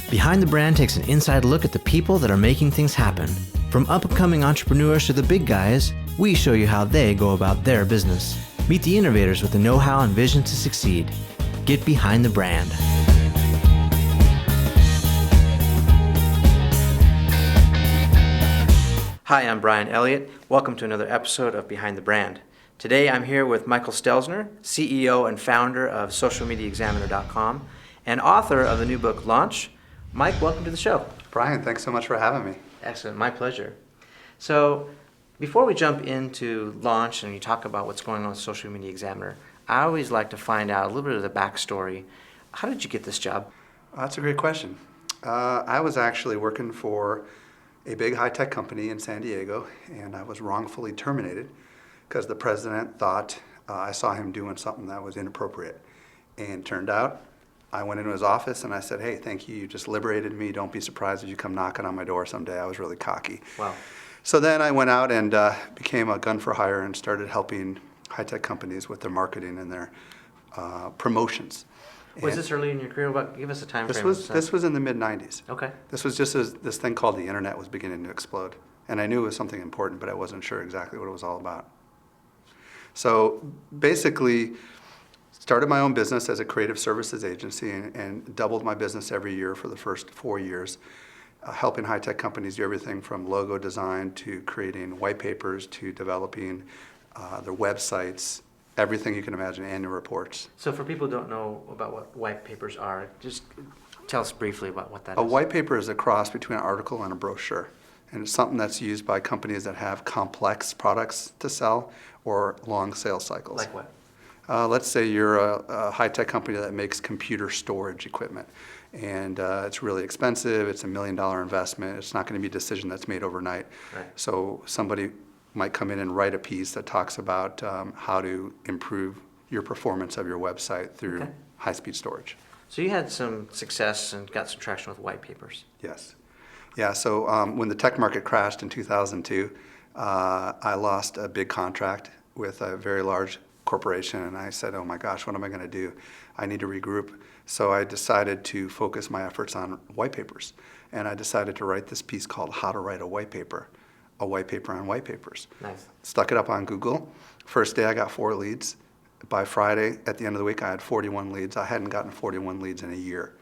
Behind the Brand takes an inside look at the people that are making things happen. From up-and-coming entrepreneurs to the big guys, we show you how they go about their business. Meet the innovators with the know-how and vision to succeed. Get behind the brand. Hi, I'm Brian Elliott. Welcome to another episode of Behind the Brand. Today I'm here with Michael Stelzner, CEO and founder of SocialMediaExaminer.com and author of the new book, Launch. Mike, welcome to the show. Brian, thanks so much for having me. Excellent, my pleasure. So, before we jump into Launch and you talk about what's going on with Social Media Examiner, I always like to find out a little bit of the backstory. How did you get this job? That's a great question. I was actually working for a big high-tech company in San Diego, and I was wrongfully terminated because the president thought I saw him doing something that was inappropriate. And turned out, I went into his office and I said, hey, thank you, you just liberated me. Don't be surprised if you come knocking on my door someday. I was really cocky. Wow. So then I went out and became a gun for hire and started helping high-tech companies with their marketing and their promotions. Was this early in your career? Give us a time frame. This was in the mid-'90s. Okay. This was just as this thing called the internet was beginning to explode. And I knew it was something important, but I wasn't sure exactly what it was all about. So basically, started my own business as a creative services agency and doubled my business every year for the first 4 years, helping high-tech companies do everything from logo design to creating white papers to developing their websites, everything you can imagine, annual reports. So for people who don't know about what white papers are, just tell us briefly about what that is. A white paper is a cross between an article and a brochure. And it's something that's used by companies that have complex products to sell or long sales cycles. Like what? Let's say you're a high-tech company that makes computer storage equipment, and it's really expensive. It's $1 million investment. It's not going to be a decision that's made overnight. Right. So somebody might come in and write a piece that talks about how to improve your performance of your website through high-speed storage. So you had some success and got some traction with white papers. Yes. Yeah, so when the tech market crashed in 2002, I lost a big contract with a very large corporation, and I said, oh my gosh, what am I going to do? I need to regroup. So I decided to focus my efforts on white papers, and I decided to write this piece called How to Write a White Paper on white papers. Nice. Stuck it up on Google. First day I got 4 leads. By Friday, at the end of the week, I had 41 leads. I hadn't gotten 41 leads in a year.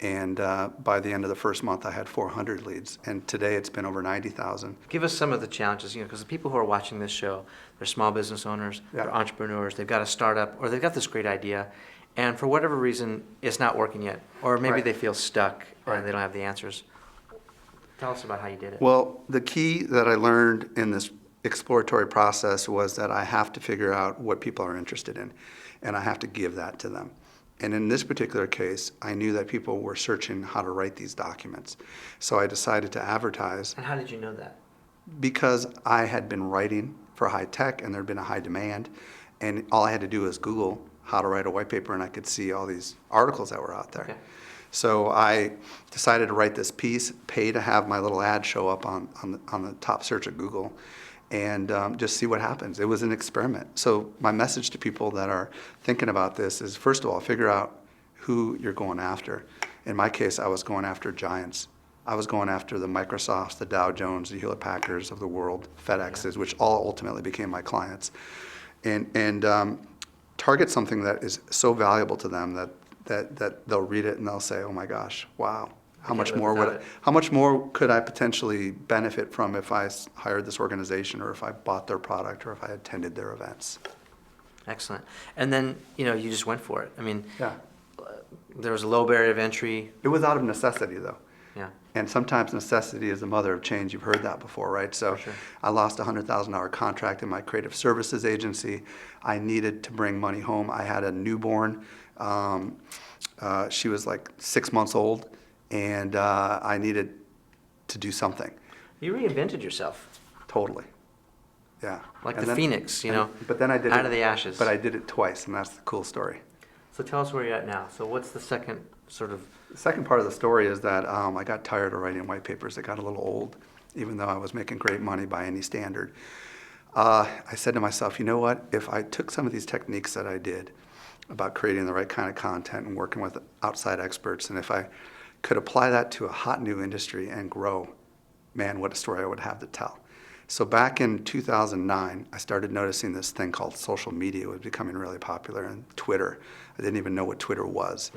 And by the end of the first month, I had 400 leads. And today, it's been over 90,000. Give us some of the challenges, because the people who are watching this show, they're small business owners, they're entrepreneurs, they've got a startup, or they've got this great idea, and for whatever reason, it's not working yet. Or maybe they feel stuck and they don't have the answers. Tell us about how you did it. Well, the key that I learned in this exploratory process was that I have to figure out what people are interested in, and I have to give that to them. And in this particular case, I knew that people were searching how to write these documents. So I decided to advertise. And how did you know that? Because I had been writing for high tech and there had been a high demand. And all I had to do was Google how to write a white paper and I could see all these articles that were out there. Okay. So I decided to write this piece, pay to have my little ad show up on the top search at Google, and just see what happens. It was an experiment. So my message to people that are thinking about this is, first of all, figure out who you're going after. In my case, I was going after giants. I was going after the Microsofts, the Dow Jones, the Hewlett Packards of the world, FedExes, which all ultimately became my clients. And target something that is so valuable to them that they'll read it and they'll say, oh my gosh, wow. How much more could I potentially benefit from if I hired this organization or if I bought their product or if I attended their events? Excellent. And then, you just went for it. I mean, there was a low barrier of entry. It was out of necessity, though. Yeah. And sometimes necessity is the mother of change. You've heard that before, right? So sure. I lost a $100,000 contract in my creative services agency. I needed to bring money home. I had a newborn. She was like 6 months old. And I needed to do something. You reinvented yourself. Totally. Yeah. Like the phoenix, But then I did out of the ashes. But I did it twice, and that's the cool story. So tell us where you're at now. So what's the second sort of... The second part of the story is that I got tired of writing white papers. It got a little old, even though I was making great money by any standard. I said to myself, you know what? If I took some of these techniques that I did about creating the right kind of content and working with outside experts, and if I could apply that to a hot new industry and grow, man, what a story I would have to tell. So back in 2009, I started noticing this thing called social media was becoming really popular, and Twitter. I didn't even know what Twitter was.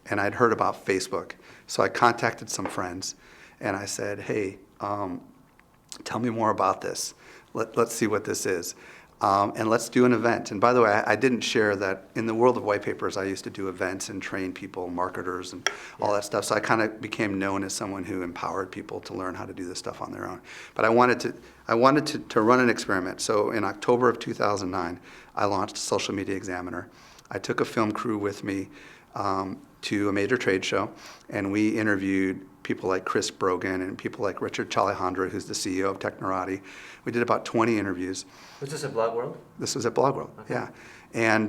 And I'd heard about Facebook. So I contacted some friends, and I said, hey, tell me more about this. Let's see what this is. And let's do an event. And by the way, I didn't share that in the world of white papers, I used to do events and train people, marketers, and all that stuff. So I kind of became known as someone who empowered people to learn how to do this stuff on their own. But I wanted to run an experiment. So in October of 2009, I launched Social Media Examiner. I took a film crew with me to a major trade show, and we interviewed people like Chris Brogan and people like Richard Chalijandra, who's the CEO of Technorati. We did about 20 interviews. Was this at Blog World? This was at Blog World, Okay. yeah. And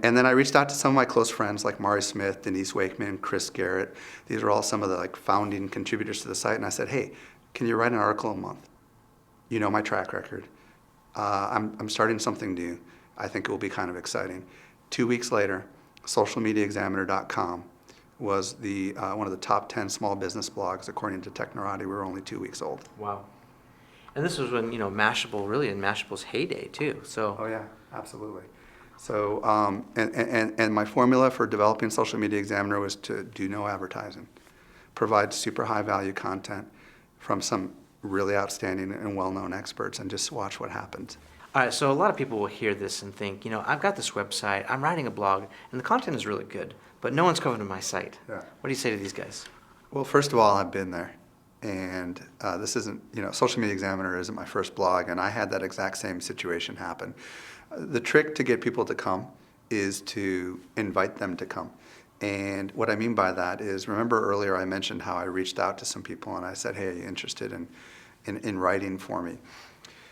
then I reached out to some of my close friends like Mari Smith, Denise Wakeman, Chris Garrett. These are all some of the like founding contributors to the site. And I said, hey, can you write an article a month? You know my track record. I'm starting something new. I think it will be kind of exciting. 2 weeks later, socialmediaexaminer.com was the one of the top 10 small business blogs according to Technorati. We were only 2 weeks old. Wow. And this was when, Mashable, really in Mashable's heyday too. So. Oh yeah, absolutely. So and my formula for developing Social Media Examiner was to do no advertising, provide super high value content from some really outstanding and well-known experts, and just watch what happens. All right, so a lot of people will hear this and think, I've got this website, I'm writing a blog, and the content is really good, but no one's coming to my site. Yeah. What do you say to these guys? Well, first of all, I've been there. And this isn't, Social Media Examiner isn't my first blog, and I had that exact same situation happen. The trick to get people to come is to invite them to come. And what I mean by that is, remember earlier I mentioned how I reached out to some people and I said, hey, are you interested in writing for me?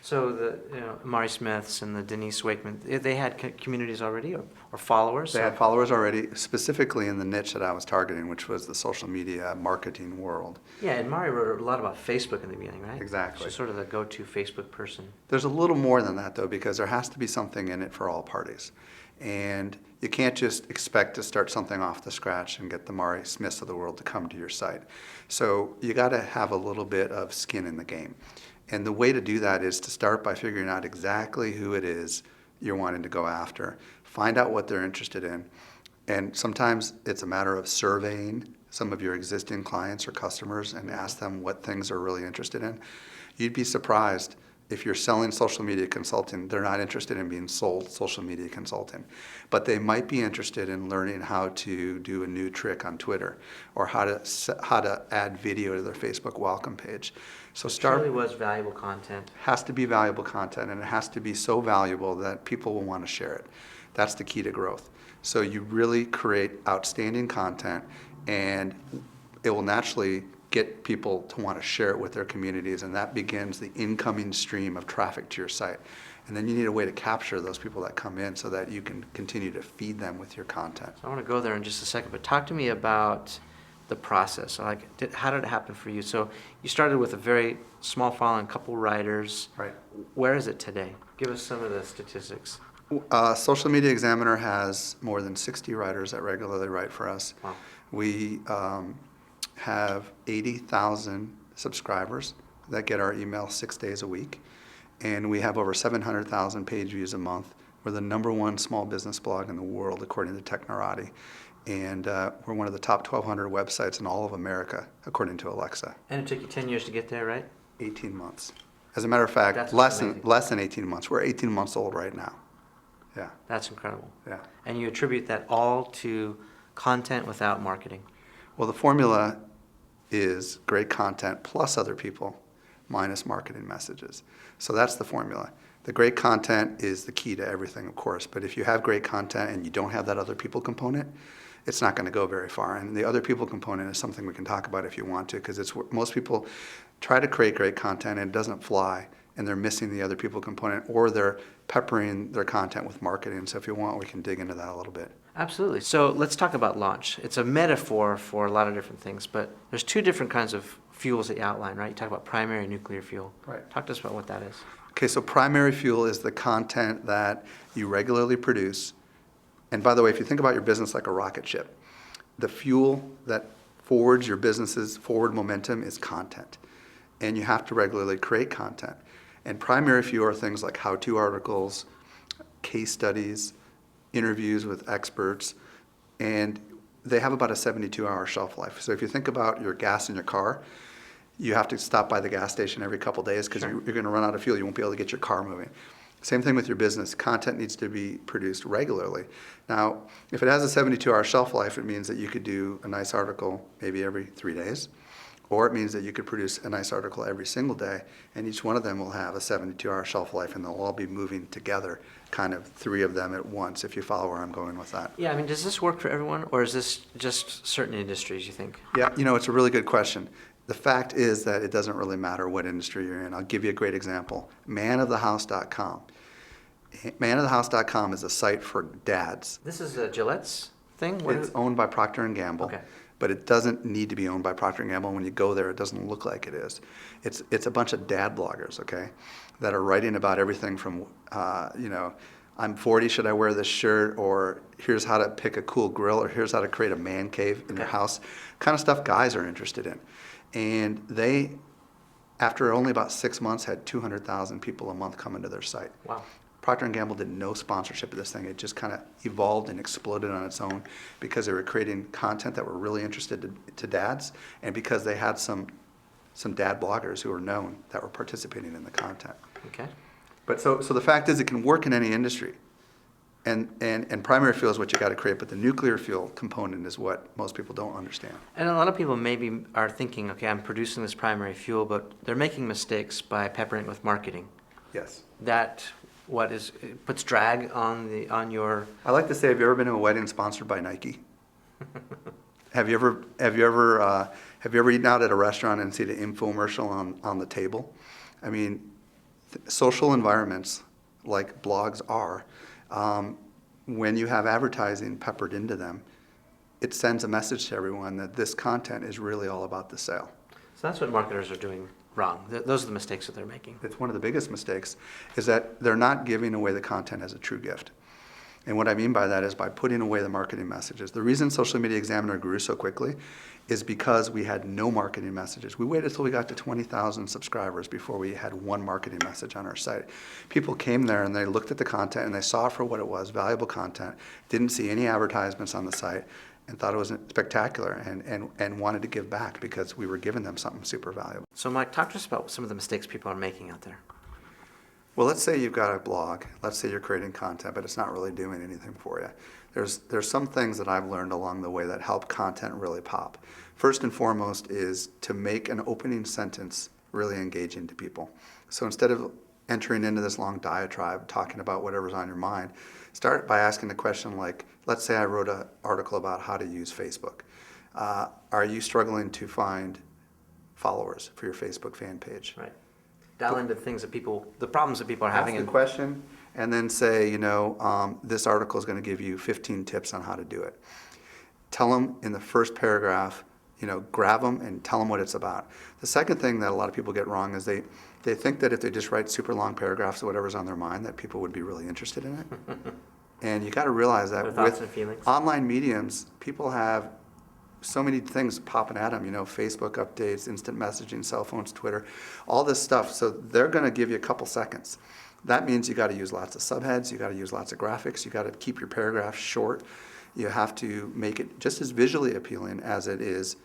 So the Mari Smiths and the Denise Wakeman, they had communities already or followers? They had followers already, specifically in the niche that I was targeting, which was the social media marketing world. Yeah, and Mari wrote a lot about Facebook in the beginning, right? Exactly. She's sort of the go-to Facebook person. There's a little more than that, though, because there has to be something in it for all parties. And you can't just expect to start something off the scratch and get the Mari Smiths of the world to come to your site. So you got to have a little bit of skin in the game. And the way to do that is to start by figuring out exactly who it is you're wanting to go after. Find out what they're interested in. And sometimes it's a matter of surveying some of your existing clients or customers and ask them what things they're really interested in. You'd be surprised if you're selling social media consulting, they're not interested in being sold social media consulting. But they might be interested in learning how to do a new trick on Twitter or how to add video to their Facebook welcome page. So It really was valuable content. Has to be valuable content, and it has to be so valuable that people will want to share it. That's the key to growth. So you really create outstanding content, and it will naturally get people to want to share it with their communities, and that begins the incoming stream of traffic to your site. And then you need a way to capture those people that come in so that you can continue to feed them with your content. So I want to go there in just a second, but talk to me about the process. So how did it happen for you? So you started with a very small following, couple writers. Right. Where is it today? Give us some of the statistics. Social Media Examiner has more than 60 writers that regularly write for us. Wow. We have 80,000 subscribers that get our email 6 days a week, and we have over 700,000 page views a month. We're the #1 small business blog in the world according to Technorati, and we're one of the top 1,200 websites in all of America according to Alexa. And it took you 10 years to get there, right? 18 months. As a matter of fact, That's less amazing. than 18 months. We're 18 months old right now. Yeah, That's incredible. yeah. And you attribute that all to content without marketing. Well, the formula is great content plus other people minus marketing messages. So that's the formula. The great content is the key to everything, of course, but if you have great content and you don't have that other people component, it's not going to go very far. And the other people component is something we can talk about if you want to, because it's most people try to create great content and it doesn't fly, and they're missing the other people component, or they're peppering their content with marketing. So if you want, we can dig into that a little bit. Absolutely. So let's talk about launch. It's a metaphor for a lot of different things, but there's two different kinds of fuels that you outline, right? You talk about primary and nuclear fuel. Right. Talk to us about what that is. Okay, so primary fuel is the content that you regularly produce. And by the way, if you think about your business like a rocket ship, the fuel that forwards your business's forward momentum is content. And you have to regularly create content. And primary fuel are things like how-to articles, case studies, interviews with experts, and they have about a 72-hour shelf life. So if you think about your gas in your car, you have to stop by the gas station every couple days because you're going to run out of fuel. You won't be able to get your car moving. Same thing with your business. Content needs to be produced regularly. Now, if it has a 72-hour shelf life, it means that you could do a nice article maybe every 3 days, or it means that you could produce a nice article every single day, and each one of them will have a 72-hour shelf life, and they'll all be moving together, kind of 3 of them at once, if you follow where I'm going with that. Yeah, I mean, does this work for everyone, or is this just certain industries, you think? Yeah, it's a really good question. The fact is that it doesn't really matter what industry you're in. I'll give you a great example. manofthehouse.com. manofthehouse.com is a site for dads. This is a Gillette's thing? It's owned by Procter & Gamble. Okay. But it doesn't need to be owned by Procter & Gamble. When you go there, it doesn't look like it is. It's a bunch of dad bloggers, okay, that are writing about everything from, I'm 40, should I wear this shirt? Or here's how to pick a cool grill, or here's how to create a man cave in your house. Kind of stuff guys are interested in. And they, after only about 6 months, had 200,000 people a month come into their site. Wow. Procter & Gamble did no sponsorship of this thing. It just kind of evolved and exploded on its own because they were creating content that were really interested to dads, and because they had some dad bloggers who were known that were participating in the content. Okay. But so the fact is, it can work in any industry. And primary fuel is what you got to create, but the nuclear fuel component is what most people don't understand. And a lot of people maybe are thinking, okay, I'm producing this primary fuel, but they're making mistakes by peppering it with marketing. Yes. That it puts drag on your. I like to say, have you ever been to a wedding sponsored by Nike? Have you ever eaten out at a restaurant and seen an infomercial on the table? I mean, social environments like blogs are. When you have advertising peppered into them, it sends a message to everyone that this content is really all about the sale. So that's what marketers are doing wrong. Those are the mistakes that they're making. It's one of the biggest mistakes, is that they're not giving away the content as a true gift. And what I mean by that is by putting away the marketing messages. The reason Social Media Examiner grew so quickly is because we had no marketing messages. We waited until we got to 20,000 subscribers before we had one marketing message on our site. People came there and they looked at the content and they saw it for what it was, valuable content, didn't see any advertisements on the site, and thought it was spectacular and wanted to give back because we were giving them something super valuable. So Mike, talk to us about some of the mistakes people are making out there. Well, let's say you've got a blog. Let's say you're creating content, but it's not really doing anything for you. There's some things that I've learned along the way that help content really pop. First and foremost is to make an opening sentence really engaging to people. So instead of entering into this long diatribe talking about whatever's on your mind, start by asking a question like, let's say I wrote an article about how to use Facebook. Are you struggling to find followers for your Facebook fan page? Right. Dial into the problems that people are having. Ask the question, and then say, this article is going to give you 15 tips on how to do it. Tell them in the first paragraph, grab them and tell them what it's about. The second thing that a lot of people get wrong is they think that if they just write super long paragraphs of whatever's on their mind, that people would be really interested in it. And you got to realize that with online mediums, people have so many things popping at them, Facebook updates, instant messaging, cell phones, Twitter, all this stuff. So they're going to give you a couple seconds. That means you got to use lots of subheads, you got to use lots of graphics, you got to keep your paragraphs short. You have to make it just as visually appealing as it is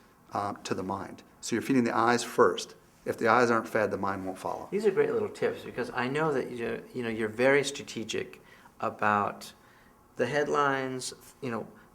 to the mind. So you're feeding the eyes first. If the eyes aren't fed, the mind won't follow. These are great little tips because I know that you're very strategic about the headlines,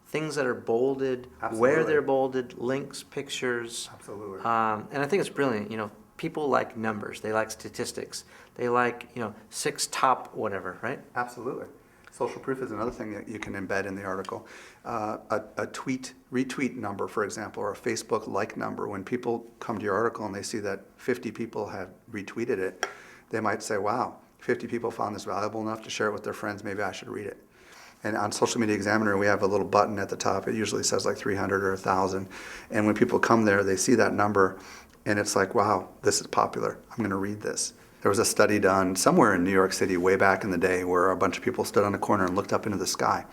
things that are bolded, Absolutely. Where they're bolded, links, pictures. Absolutely. And I think it's brilliant. People like numbers. They like statistics. They like, 6 top whatever, right? Absolutely. Social proof is another thing that you can embed in the article. A retweet number, for example, or a Facebook like number. When people come to your article and they see that 50 people have retweeted it, they might say, wow, 50 people found this valuable enough to share it with their friends. Maybe I should read it. And on Social Media Examiner, we have a little button at the top. It usually says like 300 or 1,000. And when people come there, they see that number, and it's like, wow, this is popular. I'm going to read this. There was a study done somewhere in New York City way back in the day where a bunch of people stood on a corner and looked up into the sky.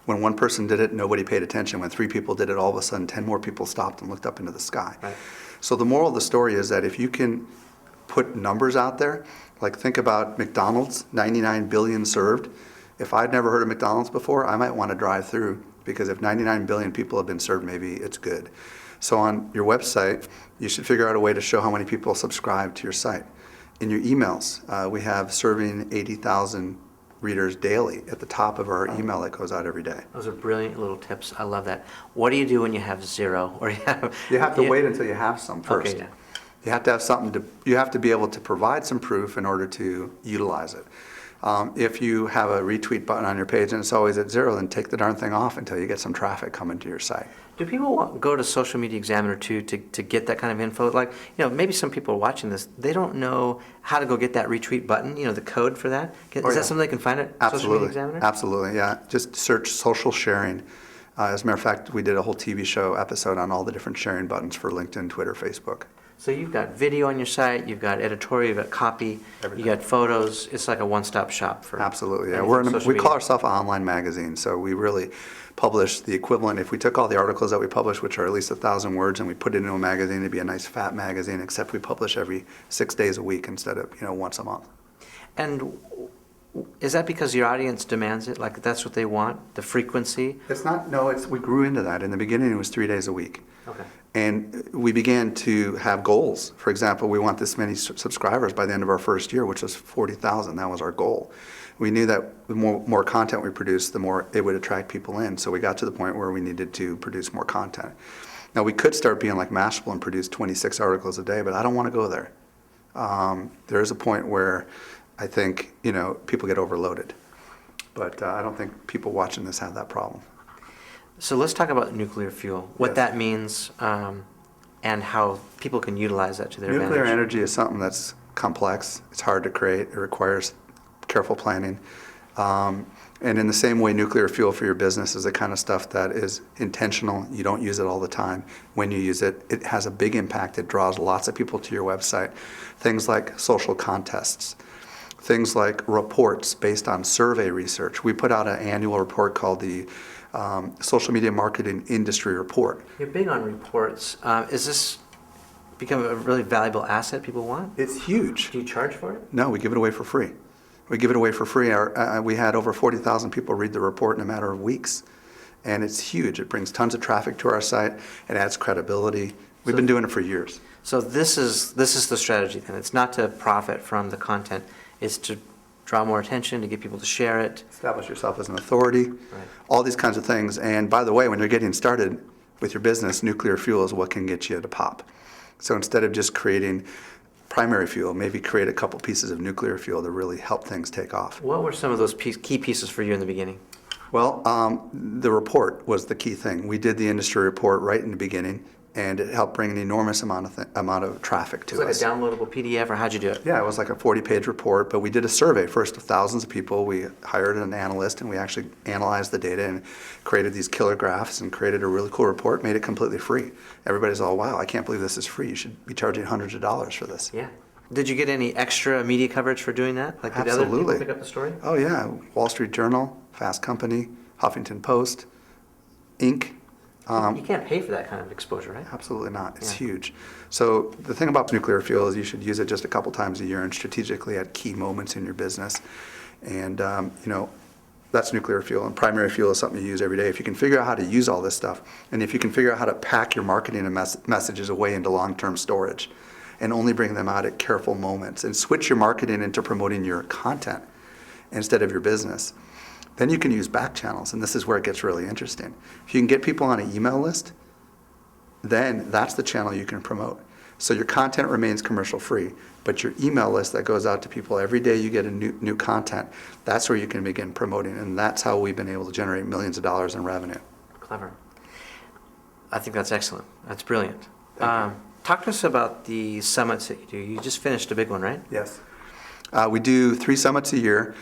When one person did it, nobody paid attention. When 3 people did it, all of a sudden 10 more people stopped and looked up into the sky. Right. So the moral of the story is that if you can put numbers out there, like think about McDonald's, 99 billion served. If I'd never heard of McDonald's before, I might want to drive through, because if 99 billion people have been served, maybe it's good. So on your website, you should figure out a way to show how many people subscribe to your site. In your emails, we have serving 80,000 readers daily at the top of our email that goes out every day. Those are brilliant little tips. I love that. What do you do when you have 0 or You have to wait until you have some first. Okay, yeah. You have to have something you have to be able to provide some proof in order to utilize it. If you have a retweet button on your page and it's always at 0, then take the darn thing off until you get some traffic coming to your site. Do people go to Social Media Examiner too to get that kind of info? Like, maybe some people are watching this, they don't know how to go get that retweet button, the code for that. Is that something they can find at Social Media Examiner? Absolutely, yeah. Just search social sharing. As a matter of fact, we did a whole TV show episode on all the different sharing buttons for LinkedIn, Twitter, Facebook. So you've got video on your site, you've got editorial, you've got copy, Everything. you got photos. It's like a one-stop shop for Absolutely, yeah. anything We call ourselves an online magazine, so we really publish the equivalent. If we took all the articles that we publish, which are at least 1,000 words, and we put it into a magazine, it'd be a nice fat magazine, except we publish every 6 days a week instead of once a month. And is that because your audience demands it? Like that's what they want, the frequency? It's not. No, we grew into that. In the beginning, it was 3 days a week. Okay. And we began to have goals. For example, we want this many subscribers by the end of our first year, which was 40,000. That was our goal. We knew that the more content we produced, the more it would attract people in. So we got to the point where we needed to produce more content. Now, we could start being like Mashable and produce 26 articles a day, but I don't want to go there. There is a point where I think, people get overloaded. But I don't think people watching this have that problem. So let's talk about nuclear fuel, what Yes. that means, and how people can utilize that to their Nuclear advantage. energy is something that's complex. It's hard to create. It requires careful planning. And in the same way, nuclear fuel for your business is the kind of stuff that is intentional. You don't use it all the time. When you use it, it has a big impact. It draws lots of people to your website. Things like social contests. Things like reports based on survey research. We put out an annual report called the Social Media Marketing Industry Report. You're big on reports. Is this become a really valuable asset people want? It's huge. Do you charge for it? No, we give it away for free. We give it away for free. We had over 40,000 people read the report in a matter of weeks. And it's huge. It brings tons of traffic to our site. It adds credibility. We've been doing it for years. So this is the strategy then. It's not to profit from the content. It's to draw more attention, to get people to share it. Establish yourself as an authority, Right. all these kinds of things. And by the way, when you're getting started with your business, nuclear fuel is what can get you to pop. So instead of just creating primary fuel, maybe create a couple pieces of nuclear fuel to really help things take off. What were some of those key pieces for you in the beginning? Well, the report was the key thing. We did the industry report right in the beginning, and it helped bring an enormous amount of traffic to Was it us. like a downloadable PDF, or how'd you do it? Yeah, it was like a 40-page report, but we did a survey first of thousands of people. We hired an analyst, and we actually analyzed the data and created these killer graphs and created a really cool report, made it completely free. Everybody's all, wow, I can't believe this is free. You should be charging hundreds of dollars for this. Yeah. Did you get any extra media coverage for doing that? Like did other people Absolutely. pick up the story? Oh, yeah. Wall Street Journal, Fast Company, Huffington Post, Inc. You can't pay for that kind of exposure, right? Absolutely not. It's Yeah. huge. So the thing about nuclear fuel is you should use it just a couple times a year and strategically at key moments in your business. And, that's nuclear fuel. And primary fuel is something you use every day. If you can figure out how to use all this stuff, and if you can figure out how to pack your marketing and messages away into long-term storage and only bring them out at careful moments and switch your marketing into promoting your content instead of your business, then you can use back channels. And this is where it gets really interesting. If you can get people on an email list, then that's the channel you can promote. So your content remains commercial free, but your email list that goes out to people every day you get a new content, that's where you can begin promoting. And that's how we've been able to generate millions of dollars in revenue. Clever. I think that's excellent. That's brilliant. Thank you. Talk to us about the summits that you do. You just finished a big one, right? Yes. We do 3 summits a year.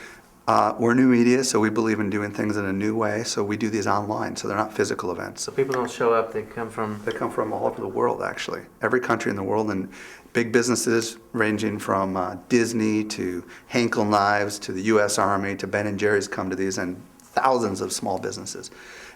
We're new media, so we believe in doing things in a new way. So we do these online, so they're not physical events. So people don't show up, they come from... They come from all over the world, actually. Every country in the world, and big businesses ranging from Disney to Henkel Knives to the U.S. Army to Ben & Jerry's come to these, and thousands of small businesses.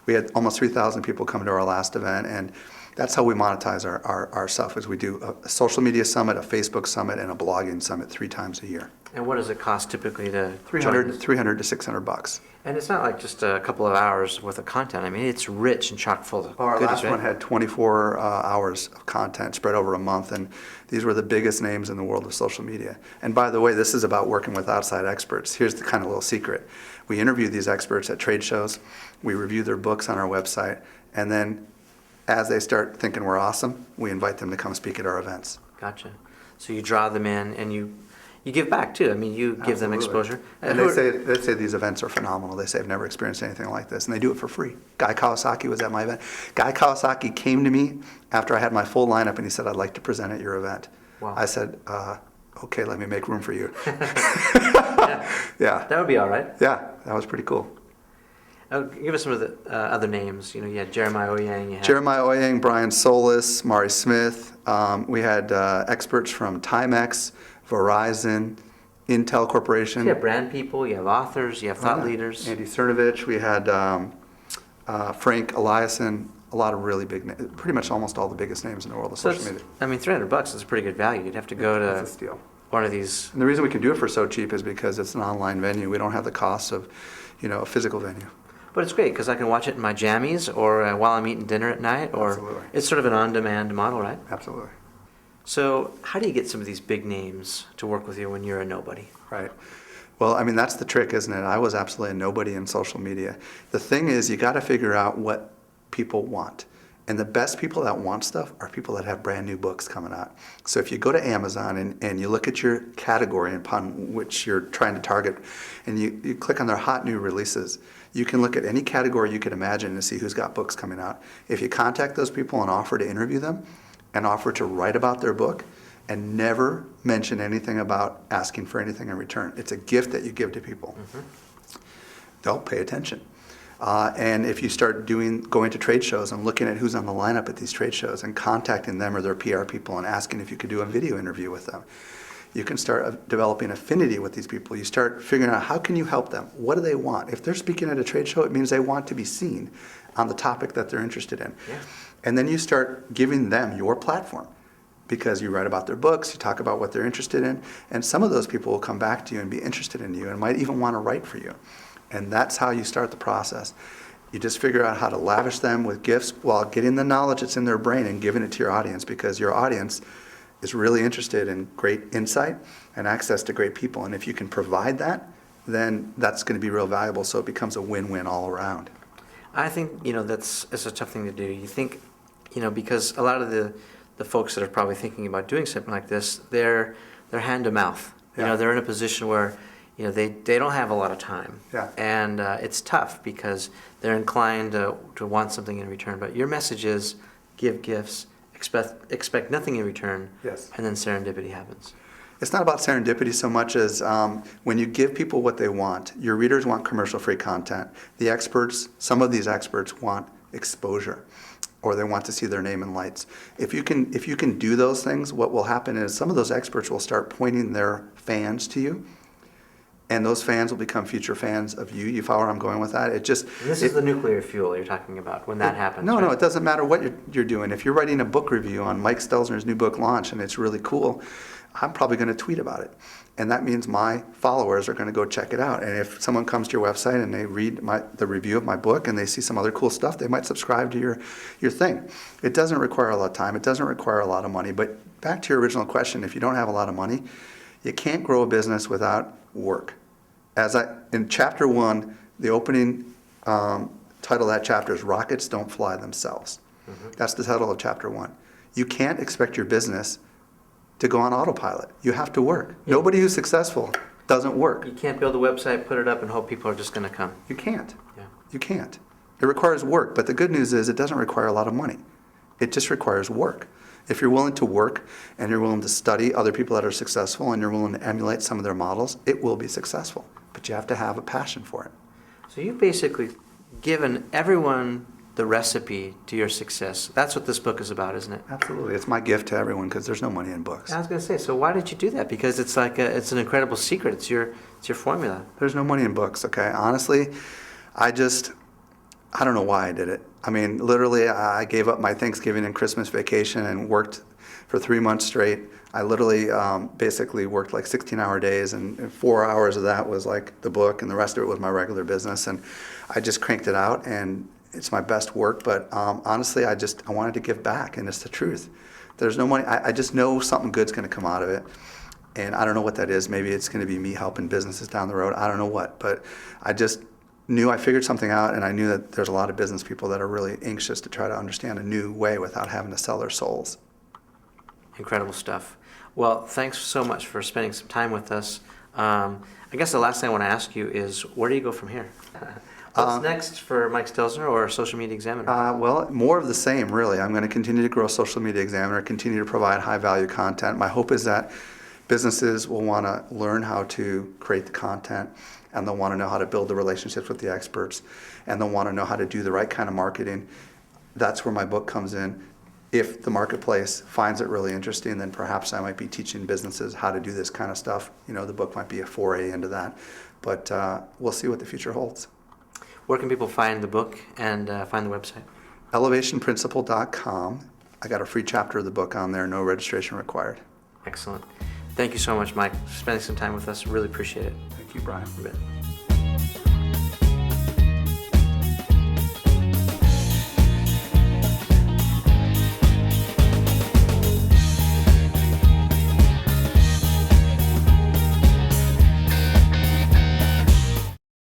We had almost 3,000 people come to our last event, and that's how we monetize our stuff, is we do a social media summit, a Facebook summit, and a blogging summit 3 times a year. And what does it cost typically to $300 join? to $600. And it's not like just a couple of hours worth of content. I mean, it's rich and chock full of Our goodies, last one right? had 24 hours of content spread over a month, and these were the biggest names in the world of social media. And by the way, this is about working with outside experts. Here's the kind of little secret. We interview these experts at trade shows, we review their books on our website, and then as they start thinking we're awesome, we invite them to come speak at our events. Gotcha. So you draw them in, and you give back too. I mean, you give them Absolutely. exposure. And they say these events are phenomenal. They say I've never experienced anything like this, and they do it for free. Guy Kawasaki was at my event. Guy Kawasaki came to me after I had my full lineup, and he said, "I'd like to present at your event." Wow. I said, "Okay, let me make room for you." Yeah. Yeah, That would be all right. yeah, that was pretty cool. Give us some of the other names. You know, you had Jeremiah Oyang. You had Jeremiah Oyang, Brian Solis, Mari Smith. We had experts from Timex, Verizon, Intel Corporation. You have brand people, you have authors, you have thought leaders. Andy Cernovich. We had Frank Eliason. A lot of really big names. Pretty much almost all the biggest names in the world of So social it's- media. I mean, $300 is a pretty good value. You'd have to go That's a to steal. one of these. And the reason we can do it for so cheap is because it's an online venue. We don't have the costs of, a physical venue. But it's great because I can watch it in my jammies or while I'm eating dinner at night. Or Absolutely. it's sort of an on-demand model, right? Absolutely. So how do you get some of these big names to work with you when you're a nobody? Right. Well, I mean, that's the trick, isn't it? I was absolutely a nobody in social media. The thing is, you got to figure out what people want. And the best people that want stuff are people that have brand new books coming out. So if you go to Amazon and you look at your category upon which you're trying to target, and you click on their hot new releases, you can look at any category you could imagine to see who's got books coming out. If you contact those people and offer to interview them and offer to write about their book and never mention anything about asking for anything in return, it's a gift that you give to people. Mm-hmm. They'll pay attention. And if you start going to trade shows and looking at who's on the lineup at these trade shows and contacting them or their PR people and asking if you could do a video interview with them, you can start developing affinity with these people. You start figuring out how can you help them? What do they want? If they're speaking at a trade show, it means they want to be seen on the topic that they're interested in. Yeah. And then you start giving them your platform because you write about their books, you talk about what they're interested in, and some of those people will come back to you and be interested in you and might even want to write for you. And that's how you start the process. You just figure out how to lavish them with gifts while getting the knowledge that's in their brain and giving it to your audience, because your audience is really interested in great insight and access to great people. And if you can provide that, then that's going to be real valuable. So it becomes a win-win all around. I think, it's a tough thing to do. You think, because a lot of the folks that are probably thinking about doing something like this, they're hand to mouth. Yeah. They're in a position where they don't have a lot of time. Yeah. And it's tough because they're inclined to want something in return. But your message is give gifts, expect nothing in return, Yes. and then serendipity happens. It's not about serendipity so much as when you give people what they want. Your readers want commercial-free content. The experts, some of these experts want exposure, or they want to see their name in lights. If you can do those things, what will happen is some of those experts will start pointing their fans to you, and those fans will become future fans of you. You follow where I'm going with that? And this is the nuclear fuel you're talking about when that happens. No, right? no, it doesn't matter what you're doing. If you're writing a book review on Mike Stelzner's new book launch and it's really cool, I'm probably going to tweet about it. And that means my followers are going to go check it out. And if someone comes to your website and they read the review of my book and they see some other cool stuff, they might subscribe to your thing. It doesn't require a lot of time. It doesn't require a lot of money. But back to your original question, if you don't have a lot of money, you can't grow a business without work. In chapter 1, the opening title of that chapter is Rockets Don't Fly Themselves. Mm-hmm. That's the title of chapter 1. You can't expect your business to go on autopilot. You have to work. Yeah. Nobody who's successful doesn't work. You can't build a website, put it up, and hope people are just going to come. You can't. Yeah. You can't. It requires work, but the good news is it doesn't require a lot of money. It just requires work. If you're willing to work and you're willing to study other people that are successful and you're willing to emulate some of their models, it will be successful. But you have to have a passion for it. So you've basically given everyone the recipe to your success. That's what this book is about, isn't it? Absolutely. It's my gift to everyone because there's no money in books. I was going to say, so why did you do that? Because it's like it's an incredible secret. It's your formula. There's no money in books, okay? Honestly, I don't know why I did it. I mean, literally, I gave up my Thanksgiving and Christmas vacation and worked for 3 months straight. I literally basically worked like 16-hour days, and 4 hours of that was like the book, and the rest of it was my regular business. And I just cranked it out, and it's my best work. But honestly, I wanted to give back, and it's the truth. There's no money. I just know something good's going to come out of it. And I don't know what that is. Maybe it's going to be me helping businesses down the road. I don't know what. But I just knew I figured something out, and I knew that there's a lot of business people that are really anxious to try to understand a new way without having to sell their souls. Incredible stuff. Well, thanks so much for spending some time with us. I guess the last thing I want to ask you is, where do you go from here? What's next for Mike Stelzner or Social Media Examiner? Well, more of the same, really. I'm going to continue to grow Social Media Examiner, continue to provide high-value content. My hope is that businesses will want to learn how to create the content, and they'll want to know how to build the relationships with the experts, and they'll want to know how to do the right kind of marketing. That's where my book comes in. If the marketplace finds it really interesting, then perhaps I might be teaching businesses how to do this kind of stuff. The book might be a foray into that, but we'll see what the future holds. Where can people find the book and find the website? elevationprinciple.com. I got a free chapter of the book on there, no registration required. Excellent. Thank you so much, Mike, for spending some time with us. Really appreciate it. Thank you, Brian. You bet.